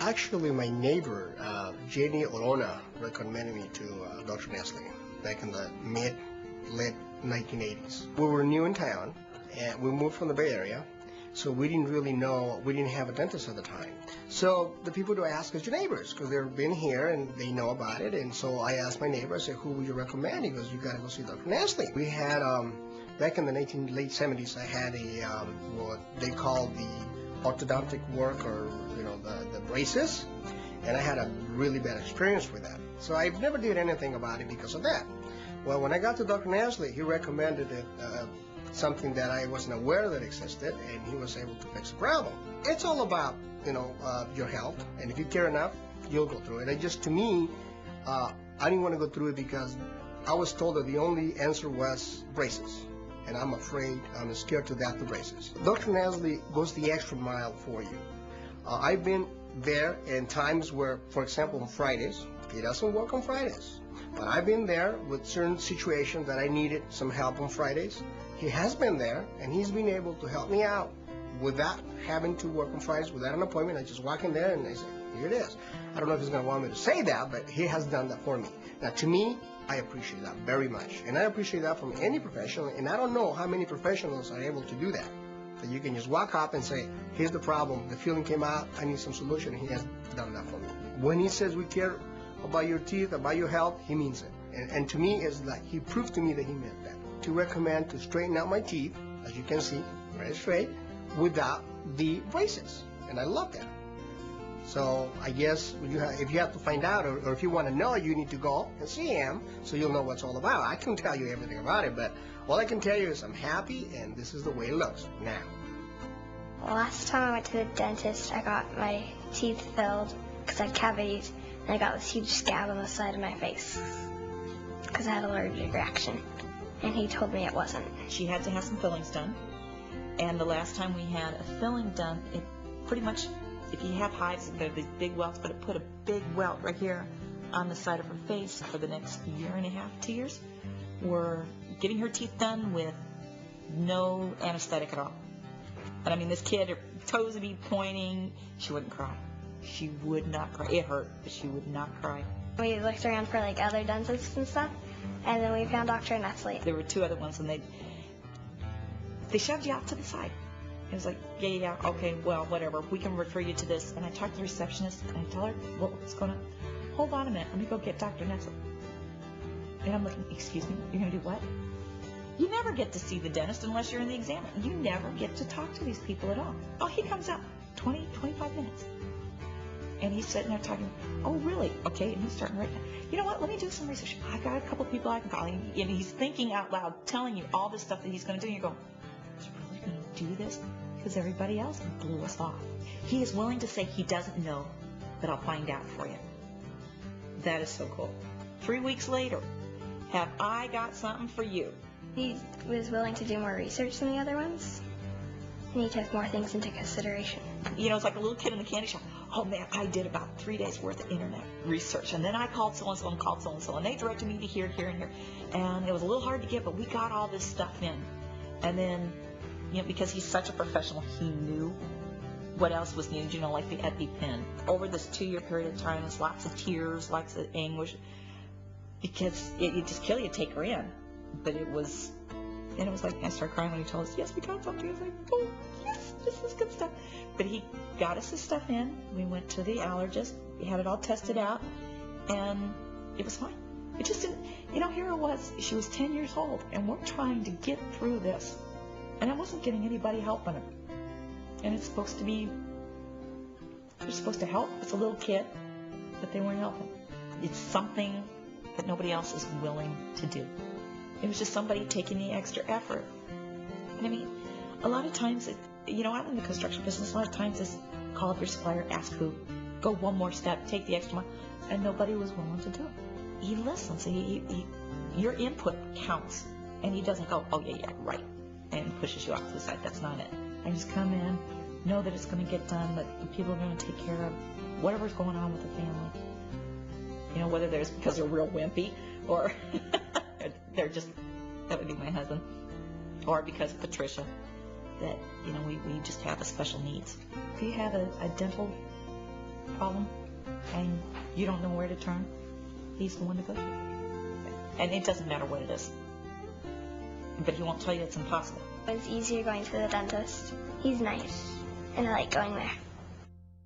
Actually, my neighbor, Jenny Orona, recommended me to Dr. Nestle back in the late 1980s. We were new in town, and we moved from the Bay Area, so we didn't really know, we didn't have a dentist at the time. So the people would ask us, your neighbors, because they've been here and they know about it. And so I asked my neighbor, I said, who would you recommend? He goes, you got to go see Dr. Nestle. We had, back in the late 70s, I had what they call the orthodontic work, or the braces, and I had a really bad experience with that. So I never did anything about it because of that. Well, when I got to Dr. Nestle, he recommended it, something that I wasn't aware that existed, and he was able to fix the problem. It's all about, your health, and if you care enough, you'll go through it. And just to me, I didn't want to go through it because I was told that the only answer was braces. And I'm afraid, I'm scared to death of braces. Dr. Nestle goes the extra mile for you. I've been there in times where, for example, on Fridays, he doesn't work on Fridays. But I've been there with certain situations that I needed some help on Fridays. He has been there, and he's been able to help me out without having to work on Fridays, without an appointment. I just walk in there and I say, here it is. I don't know if he's going to want me to say that, but he has done that for me. Now, to me, I appreciate that very much. And I appreciate that from any professional, and I don't know how many professionals are able to do that. That you can just walk up and say, here's the problem, the feeling came out, I need some solution, and he has done that for me. When he says we care about your teeth, about your health, he means it. And to me, it's like he proved to me that he meant that. To recommend to straighten out my teeth, as you can see, very straight, without the braces. And I love that. So I guess if you have to find out, or if you want to know, you need to go and see him so you'll know what it's all about. I can tell you everything about it, but all I can tell you is I'm happy, and this is the way it looks now. The last time I went to the dentist, I got my teeth filled because I had cavities, and I got this huge scab on the side of my face because I had an allergic reaction, and he told me it wasn't. She had to have some fillings done, and the last time we had a filling done, it pretty much, if you have hives, they're these big welts, but it put a big welt right here on the side of her face for the next year and a half, 2 years. We're getting her teeth done with no anesthetic at all. And I mean, this kid, her toes would be pointing. She wouldn't cry. She would not cry. It hurt, but she would not cry. We looked around for like other dentists and stuff, and then we found Dr. Nestle. There were 2 other ones, and they shoved you off to the side. It was like, yeah, okay, well, whatever. We can refer you to this. And I talked to the receptionist, and I tell her what's going on. Hold on a minute. Let me go get Dr. Nestle. And I'm looking, excuse me, you're going to do what? You never get to see the dentist unless you're in the exam. You never get to talk to these people at all. Oh, he comes out 20, 25 minutes. And he's sitting there talking, oh, really? Okay, and he's starting right now. You know what? Let me do some research. I got a couple people I can call. And he's thinking out loud, telling you all this stuff that he's going to do. And you go, he's really going to do this? Because everybody else blew us off. He is willing to say he doesn't know, but I'll find out for you. That is so cool. 3 weeks later, have I got something for you? He was willing to do more research than the other ones, and he took more things into consideration. It's like a little kid in the candy shop. Oh, man, I did about 3 days worth of internet research, and then I called so-and-so and called so-and-so, and they directed me to here, here, and here. And it was a little hard to get, but we got all this stuff in. And then, because he's such a professional, he knew what else was needed, like the EpiPen. Over this 2-year period of time, there's lots of tears, lots of anguish, because it just kill you to take her in. But it was like, I started crying when he told us, yes, we got something. I was like, oh, yes, this is good stuff. But he got us the stuff in. We went to the allergist. We had it all tested out, and it was fine. It just didn't, here it was. She was 10 years old, and we're trying to get through this. And I wasn't getting anybody helping her. And it's supposed to be, they're supposed to help. It's a little kid, but they weren't helping. It's something that nobody else is willing to do. It was just somebody taking the extra effort. And I mean, a lot of times, I'm in the construction business. A lot of times it's call up your supplier, ask who, go one more step, take the extra mile. And nobody was willing to do it. He listens. Your input counts. And he doesn't go, oh, yeah, right, and pushes you off to the side. That's not it. I just come in, know that it's going to get done, that the people are going to take care of whatever's going on with the family. Whether there's because they're real wimpy or they're just, that would be my husband, or because of Patricia, that, we just have a special needs. If you have a dental problem and you don't know where to turn, he's the one to go to. And it doesn't matter what it is. But he won't tell you it's impossible. It's easier going to the dentist. He's nice, and I like going there.